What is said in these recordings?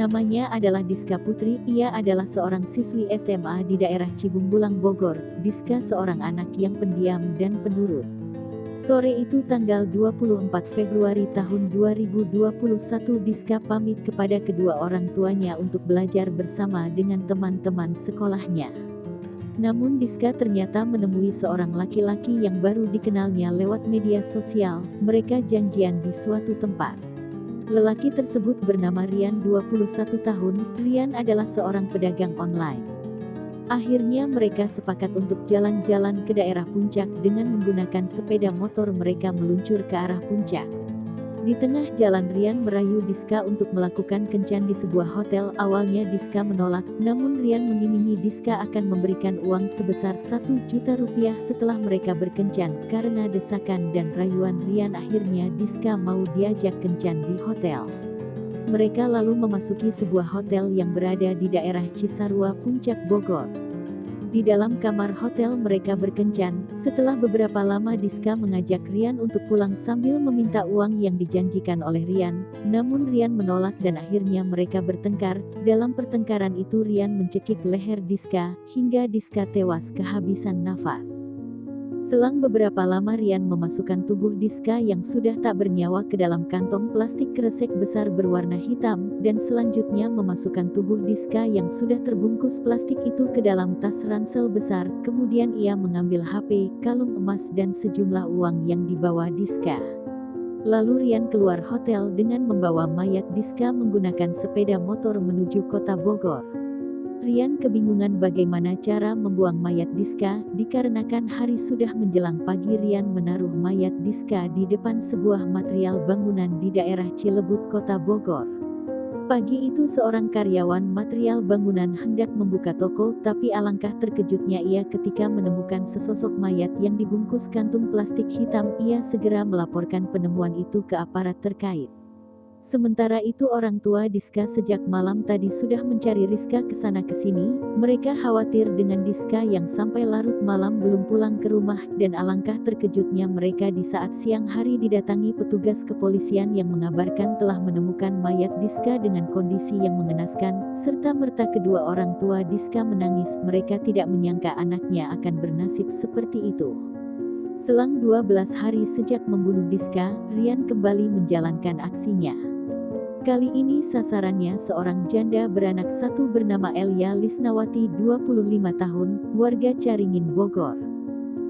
Namanya adalah Diska Putri, ia adalah seorang siswi SMA di daerah Cibungbulang, Bogor. Diska seorang anak yang pendiam dan penurut. Sore itu tanggal 24 Februari tahun 2021 Diska pamit kepada kedua orang tuanya untuk belajar bersama dengan teman-teman sekolahnya. Namun Diska ternyata menemui seorang laki-laki yang baru dikenalnya lewat media sosial. Mereka janjian di suatu tempat. Lelaki tersebut bernama Rian, 21 tahun. Rian adalah seorang pedagang online. Akhirnya mereka sepakat untuk jalan-jalan ke daerah puncak dengan menggunakan sepeda motor. Mereka meluncur ke arah puncak. Di tengah jalan Rian merayu Diska untuk melakukan kencan di sebuah hotel. Awalnya Diska menolak, namun Rian mengiming-imingi Diska akan memberikan uang sebesar 1 juta rupiah setelah mereka berkencan. Karena desakan dan rayuan Rian, akhirnya Diska mau diajak kencan di hotel. Mereka lalu memasuki sebuah hotel yang berada di daerah Cisarua, Puncak, Bogor. Di dalam kamar hotel mereka berkencan. Setelah beberapa lama Diska mengajak Rian untuk pulang sambil meminta uang yang dijanjikan oleh Rian. Namun Rian menolak dan akhirnya mereka bertengkar. Dalam pertengkaran itu Rian mencekik leher Diska hingga Diska tewas kehabisan nafas. Selang beberapa lama Rian memasukkan tubuh Diska yang sudah tak bernyawa ke dalam kantong plastik kresek besar berwarna hitam, dan selanjutnya memasukkan tubuh Diska yang sudah terbungkus plastik itu ke dalam tas ransel besar. Kemudian ia mengambil HP, kalung emas dan sejumlah uang yang dibawa Diska. Lalu Rian keluar hotel dengan membawa mayat Diska menggunakan sepeda motor menuju kota Bogor. Rian kebingungan bagaimana cara membuang mayat Diska, dikarenakan hari sudah menjelang pagi. Rian menaruh mayat Diska di depan sebuah material bangunan di daerah Cilebut, kota Bogor. Pagi itu seorang karyawan material bangunan hendak membuka toko, tapi alangkah terkejutnya ia ketika menemukan sesosok mayat yang dibungkus kantung plastik hitam. Ia segera melaporkan penemuan itu ke aparat terkait. Sementara itu orang tua Diska sejak malam tadi sudah mencari Rizka kesana kesini. Mereka khawatir dengan Diska yang sampai larut malam belum pulang ke rumah, dan alangkah terkejutnya mereka di saat siang hari didatangi petugas kepolisian yang mengabarkan telah menemukan mayat Diska dengan kondisi yang mengenaskan. Serta merta kedua orang tua Diska menangis. Mereka tidak menyangka anaknya akan bernasib seperti itu. Selang 12 hari sejak membunuh Diska, Rian kembali menjalankan aksinya. Kali ini sasarannya seorang janda beranak satu bernama Elia Lisnawati, 25 tahun, warga Caringin, Bogor.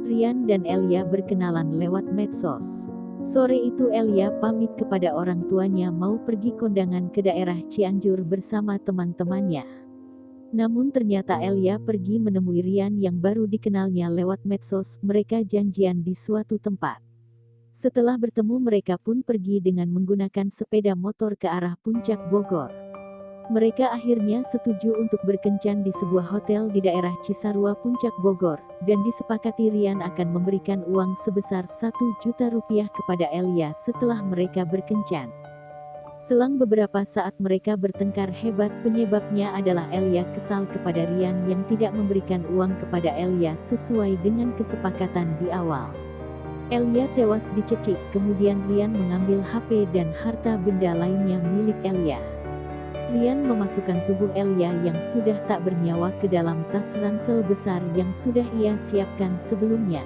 Rian dan Elia berkenalan lewat medsos. Sore itu Elia pamit kepada orang tuanya mau pergi kondangan ke daerah Cianjur bersama teman-temannya. Namun ternyata Elia pergi menemui Rian yang baru dikenalnya lewat medsos. Mereka janjian di suatu tempat. Setelah bertemu mereka pun pergi dengan menggunakan sepeda motor ke arah puncak Bogor. Mereka akhirnya setuju untuk berkencan di sebuah hotel di daerah Cisarua, Puncak, Bogor, dan disepakati Rian akan memberikan uang sebesar 1 juta rupiah kepada Elia setelah mereka berkencan. Selang beberapa saat mereka bertengkar hebat. Penyebabnya adalah Elia kesal kepada Rian yang tidak memberikan uang kepada Elia sesuai dengan kesepakatan di awal. Elia tewas dicekik, kemudian Rian mengambil HP dan harta benda lainnya milik Elia. Rian memasukkan tubuh Elia yang sudah tak bernyawa ke dalam tas ransel besar yang sudah ia siapkan sebelumnya.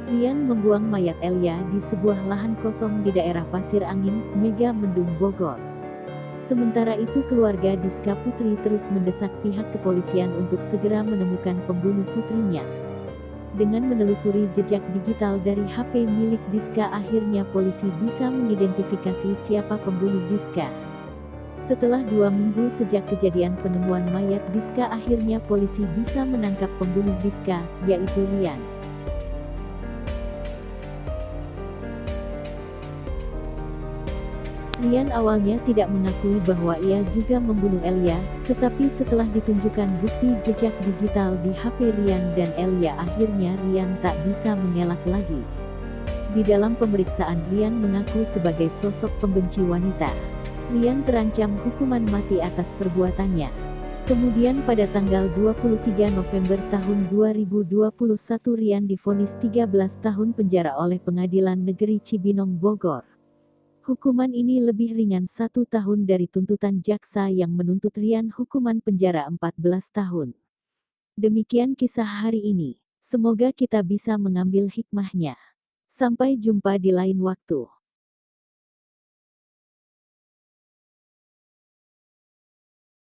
Rian membuang mayat Elia di sebuah lahan kosong di daerah Pasir Angin, Mega Mendung, Bogor. Sementara itu keluarga Diska Putri terus mendesak pihak kepolisian untuk segera menemukan pembunuh putrinya. Dengan menelusuri jejak digital dari HP milik Diska, akhirnya polisi bisa mengidentifikasi siapa pembunuh Diska. Setelah 2 minggu sejak kejadian penemuan mayat Diska, akhirnya polisi bisa menangkap pembunuh Diska, yaitu Rian. Rian awalnya tidak mengakui bahwa ia juga membunuh Elia, tetapi setelah ditunjukkan bukti jejak digital di HP Rian dan Elia, akhirnya Rian tak bisa mengelak lagi. Di dalam pemeriksaan Rian mengaku sebagai sosok pembenci wanita. Rian terancam hukuman mati atas perbuatannya. Kemudian pada tanggal 23 November tahun 2021 Rian divonis 13 tahun penjara oleh Pengadilan Negeri Cibinong, Bogor. Hukuman ini lebih ringan 1 tahun dari tuntutan jaksa yang menuntut Rian hukuman penjara 14 tahun. Demikian kisah hari ini. Semoga kita bisa mengambil hikmahnya. Sampai jumpa di lain waktu.